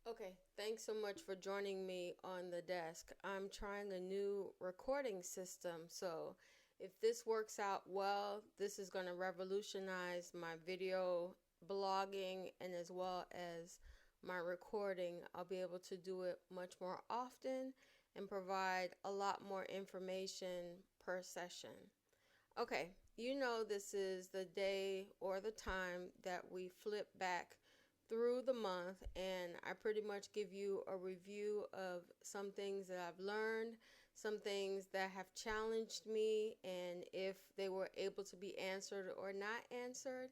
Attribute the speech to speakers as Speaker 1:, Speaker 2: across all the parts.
Speaker 1: Okay, thanks so much for joining me on the desk. I'm trying a new recording system, so if this works out well, this is going to revolutionize my video blogging and as well as my recording. I'll be able to do it much more often and provide a lot more information per session. Okay, this is the day or the time that we flip back through the month, and I pretty much give you a review of some things that I've learned, some things that have challenged me, and if they were able to be answered or not answered.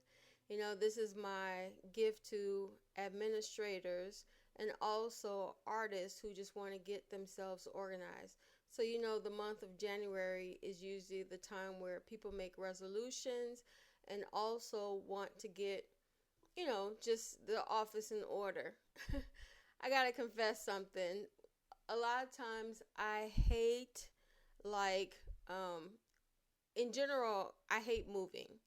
Speaker 1: This is my gift to administrators and also artists who just want to get themselves organized. So, the month of January is usually the time where people make resolutions and also want to get, just the office in order. I gotta confess something. A lot of times I hate, like, in general, I hate moving,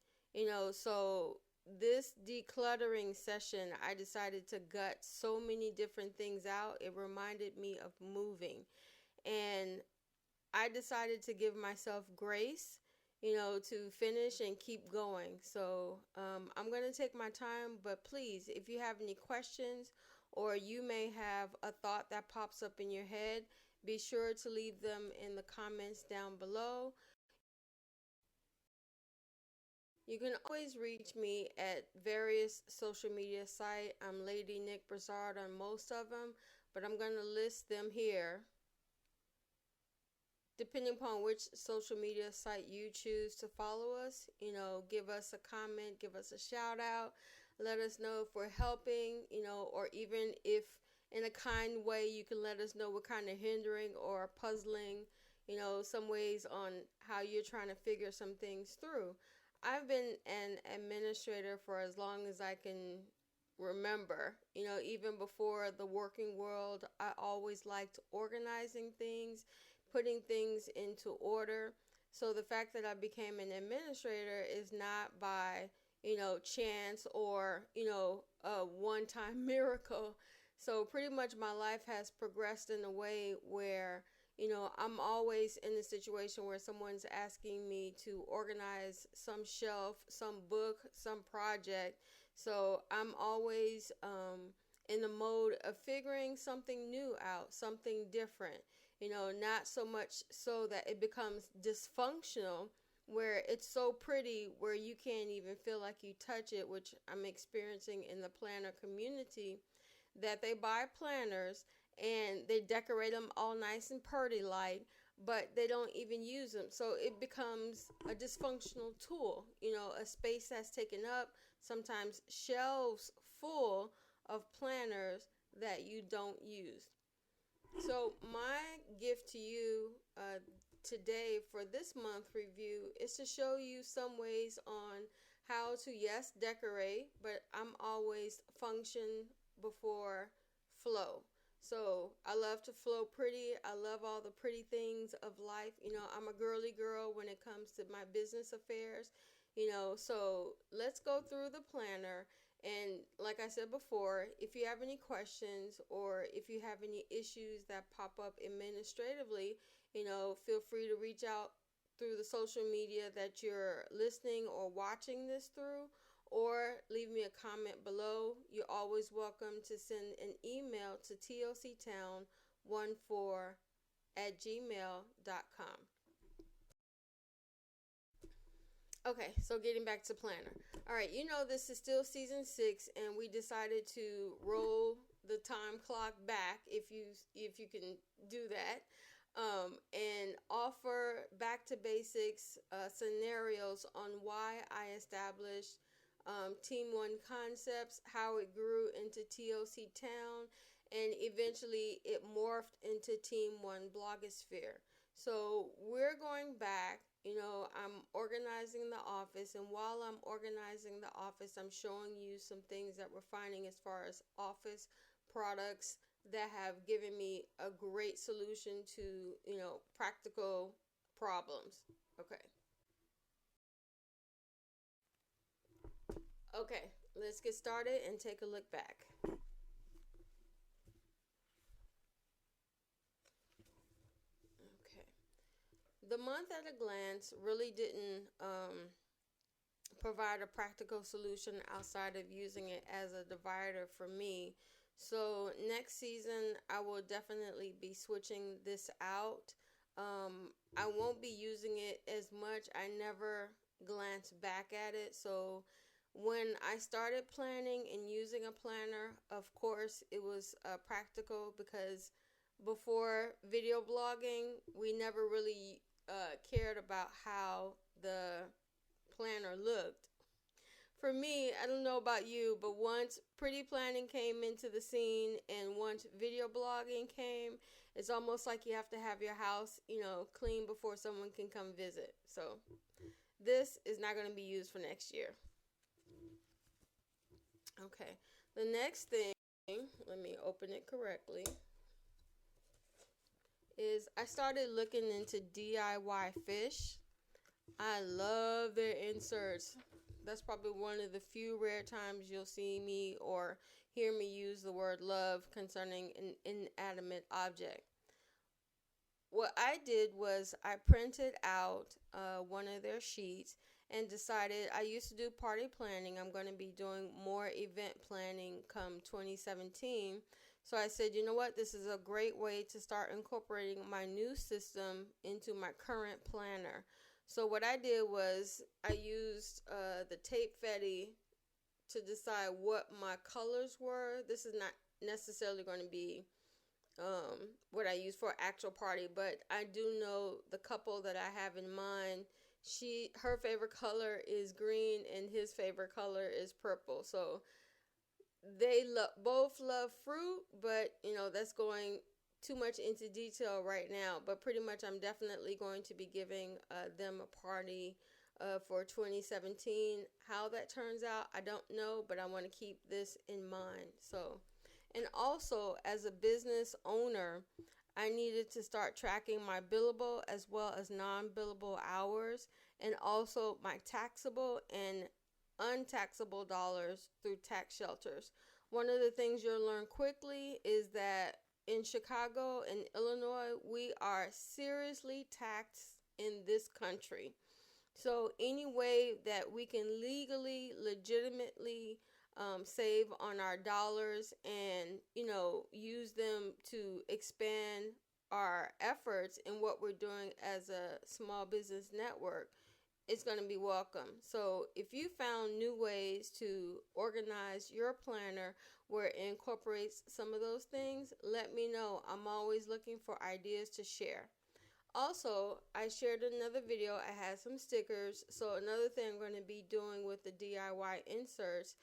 Speaker 1: so this decluttering session, I decided to gut so many different things out. It reminded me of moving. And I decided to give myself grace, to finish and keep going. So I'm going to take my time, but please, if you have any questions or you may have a thought that pops up in your head, be sure to leave them in the comments down below. You can always reach me at various social media sites. I'm Lady Nick Broussard on most of them, but I'm going to list them here. Depending upon which social media site you choose to follow us, give us a comment, give us a shout out, let us know if we're helping, or even if in a kind way you can let us know what kind of hindering or puzzling, some ways on how you're trying to figure some things through. I've been an administrator for as long as I can remember. Even before the working world, I always liked organizing things, putting things into order. So the fact that I became an administrator is not by, chance or, a one-time miracle. So pretty much my life has progressed in a way where, I'm always in a situation where someone's asking me to organize some shelf, some book, some project. So I'm always in the mode of figuring something new out, something different. Not so much so that it becomes dysfunctional, where it's so pretty where you can't even feel like you touch it, which I'm experiencing in the planner community, that they buy planners and they decorate them all nice and purdy like, but they don't even use them. So it becomes a dysfunctional tool, a space that's taken up, sometimes shelves full of planners that you don't use. So my gift to you today for this month review is to show you some ways on how to, yes, decorate, but I'm always function before flow. So I love to flow pretty. I love all the pretty things of life. I'm a girly girl when it comes to my business affairs. So let's go through the planner. And like I said before, if you have any questions or if you have any issues that pop up administratively, feel free to reach out through the social media that you're listening or watching this through, or leave me a comment below. You're always welcome to send an email to tlctown14@gmail.com. Okay, so getting back to planner. All right, this is still season 6, and we decided to roll the time clock back, if you can do that, and offer back to basics scenarios on why I established Team One Concepts, how it grew into TLC Town, and eventually it morphed into Team One Blogosphere. So we're going back. I'm organizing the office, and while I'm organizing the office, I'm showing you some things that we're finding as far as office products that have given me a great solution to, practical problems. Okay. Okay, let's get started and take a look back. the month at a glance really didn't provide a practical solution outside of using it as a divider for me. So next season, I will definitely be switching this out. I won't be using it as much. I never glance back at it. So when I started planning and using a planner, of course, it was practical because before video blogging, we never really cared about how the planner looked. For me, I don't know about you, but once pretty planning came into the scene and once video blogging came, it's almost like you have to have your house, clean before someone can come visit. So this is not going to be used for next year. Okay, the next thing, let me open it correctly, is I started looking into DIY fish. I love their inserts. That's probably one of the few rare times you'll see me or hear me use the word love concerning an inanimate object. What I did was I printed out one of their sheets and decided I used to do party planning. I'm going to be doing more event planning come 2017. So I said, you know what? This is a great way to start incorporating my new system into my current planner. So what I did was I used the tape fetty to decide what my colors were. This is not necessarily going to be what I use for actual party, but I do know the couple that I have in mind. Her favorite color is green and his favorite color is purple. So they both love fruit, but that's going too much into detail right now. But pretty much I'm definitely going to be giving them a party for 2017. How that turns out, I don't know, but I want to keep this in mind. So, and also as a business owner, I needed to start tracking my billable as well as non-billable hours, and also my taxable and untaxable dollars through tax shelters. One of the things you'll learn quickly is that in Chicago and Illinois, we are seriously taxed in this country. So any way that we can legally, legitimately save on our dollars and, use them to expand our efforts in what we're doing as a small business network, it's going to be welcome. So if you found new ways to organize your planner where it incorporates some of those things, let me know. I'm always looking for ideas to share. Also, I shared another video. I had some stickers. So another thing I'm going to be doing with the DIY inserts,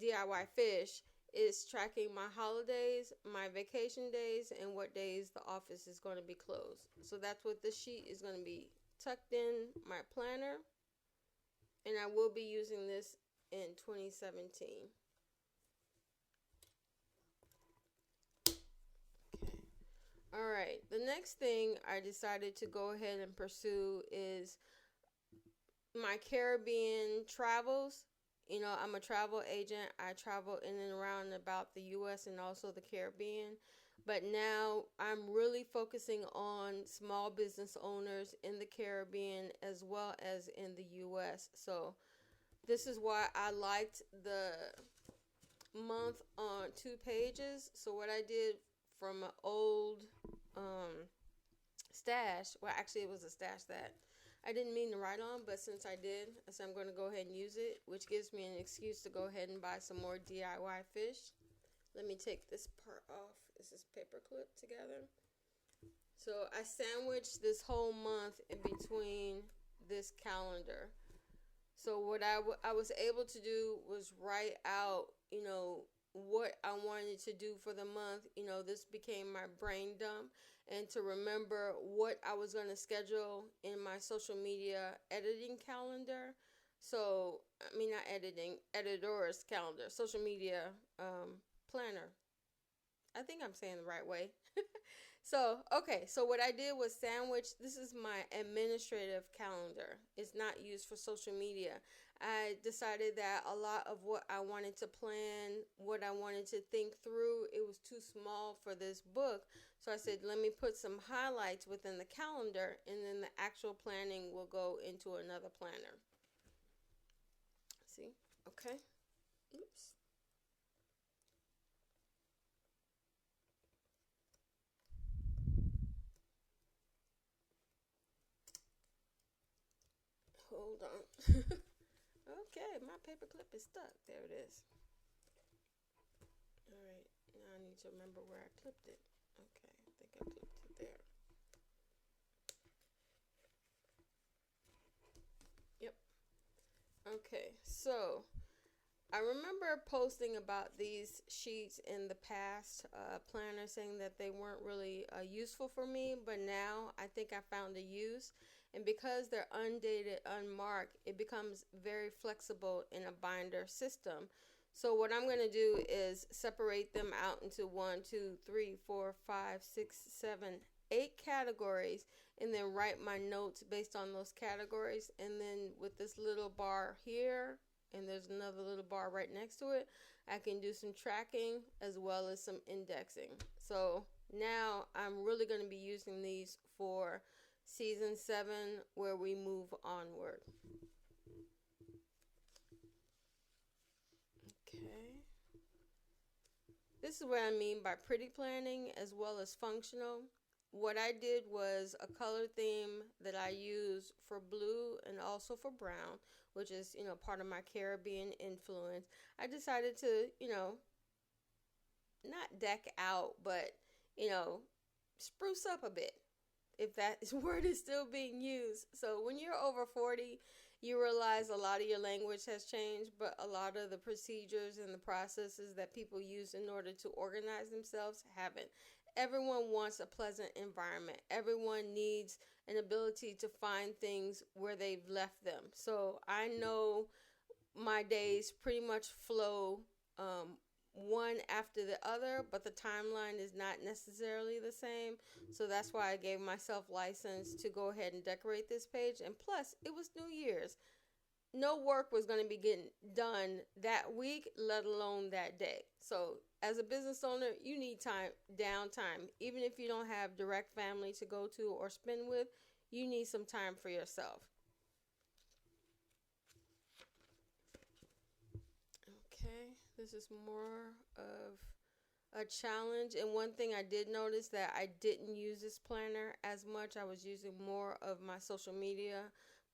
Speaker 1: DIY fish, is tracking my holidays, my vacation days, and what days the office is going to be closed. So that's what this sheet is going to be tucked in my planner, and I will be using this in 2017. Okay. All right. The next thing I decided to go ahead and pursue is my Caribbean travels. I'm a travel agent. I travel in and around about the U.S. and also the Caribbean. But now I'm really focusing on small business owners in the Caribbean as well as in the U.S. So this is why I liked the month on 2 pages. So what I did from an old stash, well, actually it was a stash that I didn't mean to write on, but since I did, I said I'm going to go ahead and use it, which gives me an excuse to go ahead and buy some more DIY fish. Let me take this part off. This is paper clip together. So I sandwiched this whole month in between this calendar. So what I was able to do was write out, what I wanted to do for the month. This became my brain dump, and to remember what I was going to schedule in my social media editing calendar. So, not editing, editor's calendar, social media planner. I think I'm saying the right way. So what I did was sandwich. This is my administrative calendar. It's not used for social media. I decided that a lot of what I wanted to plan, what I wanted to think through, it was too small for this book. So I said, let me put some highlights within the calendar, and then the actual planning will go into another planner. See? Okay. Oops. Hold on. Okay, my paper clip is stuck. There it is. All right, now I need to remember where I clipped it. Okay, I think I clipped it there. Yep. Okay, so I remember posting about these sheets in the past, planner, saying that they weren't really useful for me, but now I think I found a use. And because they're undated, unmarked, it becomes very flexible in a binder system. So what I'm going to do is separate them out into 8 categories, and then write my notes based on those categories. And then with this little bar here, and there's another little bar right next to it, I can do some tracking as well as some indexing. So now I'm really going to be using these for season 7, where we move onward. Okay. This is what I mean by pretty planning as well as functional. What I did was a color theme that I use for blue and also for brown, which is, part of my Caribbean influence. I decided to, not deck out, but, spruce up a bit, if that word is still being used. So when you're over 40, you realize a lot of your language has changed, but a lot of the procedures and the processes that people use in order to organize themselves haven't. Everyone wants a pleasant environment. Everyone needs an ability to find things where they've left them. So I know my days pretty much flow one after the other, but the timeline is not necessarily the same. So that's why I gave myself license to go ahead and decorate this page. And plus, it was New Year's. No work was going to be getting done that week, let alone that day. So as a business owner, you need time, downtime. Even if you don't have direct family to go to or spend with, you need some time for yourself. Okay, this is more of a challenge. And one thing I did notice, that I didn't use this planner as much. I was using more of my social media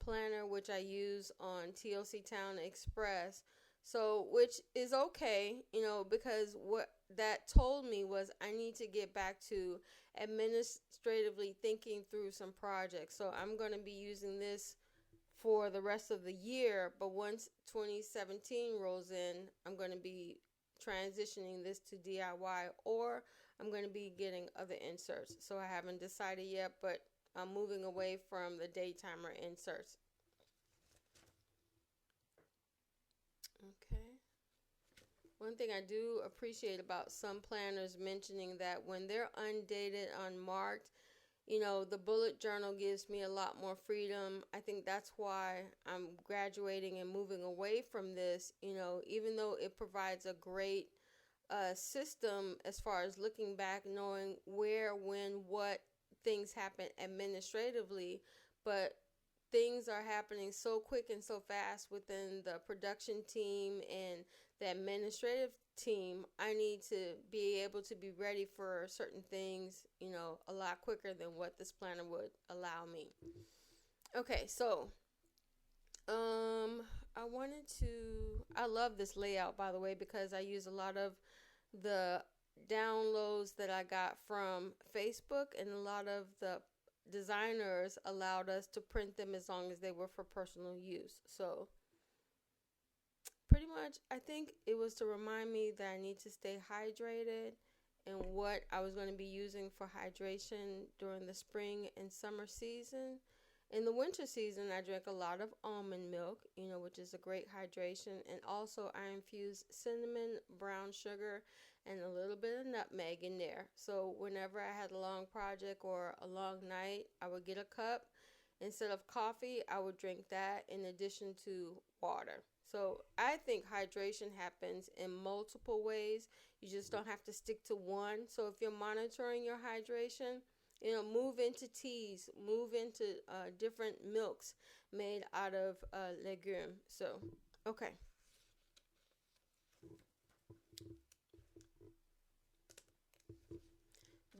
Speaker 1: planner, which I use on TLC Town Express. So, which is okay, because what that told me was I need to get back to administratively thinking through some projects. So I'm going to be using this for the rest of the year, but once 2017 rolls in, I'm going to be transitioning this to DIY, or I'm going to be getting other inserts. So I haven't decided yet, but I'm moving away from the DayTimer inserts. Okay. One thing I do appreciate about some planners mentioning that when they're undated, unmarked, the bullet journal gives me a lot more freedom. I think that's why I'm graduating and moving away from this, even though it provides a great system as far as looking back, knowing where, when, what things happen administratively. But things are happening so quick and so fast within the production team and the administrative team. I need to be able to be ready for certain things, a lot quicker than what this planner would allow me. Okay, so I love this layout, by the way, because I use a lot of the downloads that I got from Facebook, and a lot of the designers allowed us to print them as long as they were for personal use. So pretty much, I think it was to remind me that I need to stay hydrated, and what I was going to be using for hydration during the spring and summer season. In the winter season, I drink a lot of almond milk, which is a great hydration. And also, I infuse cinnamon, brown sugar, and a little bit of nutmeg in there. So, whenever I had a long project or a long night, I would get a cup. Instead of coffee, I would drink that in addition to water. So, I think hydration happens in multiple ways. You just don't have to stick to one. So, if you're monitoring your hydration, move into teas, move into different milks made out of legume. So, okay.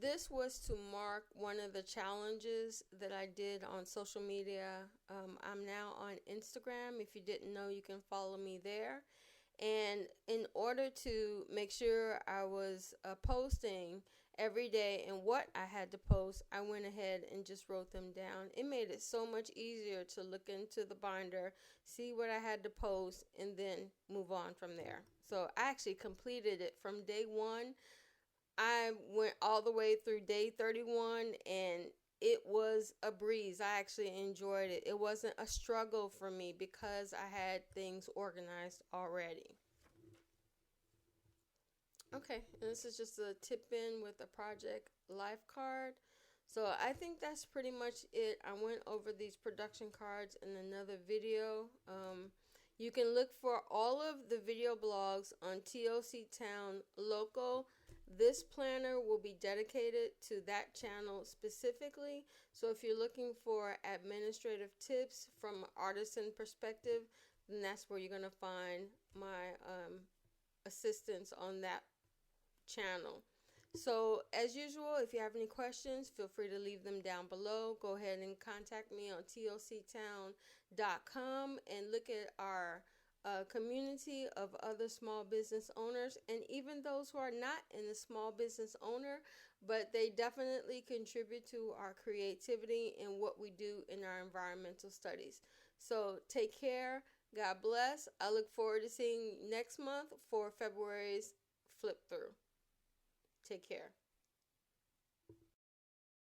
Speaker 1: This was to mark one of the challenges that I did on social media. I'm now on Instagram. If you didn't know, you can follow me there. And in order to make sure I was posting every day and what I had to post, I went ahead and just wrote them down. It made it so much easier to look into the binder, see what I had to post, and then move on from there. So I actually completed it from day one. I went all the way through day 31, and it was a breeze. I actually enjoyed it. It wasn't a struggle for me because I had things organized already. Okay, and this is just a tip in with a project life card. So I think that's pretty much it. I went over these production cards in another video. You can look for all of the video blogs on TOC Town Local. This planner will be dedicated to that channel specifically. So if you're looking for administrative tips from an artisan perspective, then that's where you're going to find my assistance on that channel. So as usual, if you have any questions, feel free to leave them down below. Go ahead and contact me on toctown.com and look at our community of other small business owners, and even those who are not in the small business owner, but they definitely contribute to our creativity and what we do in our environmental studies. So take care. God bless. I look forward to seeing you next month for February's flip through. Take care.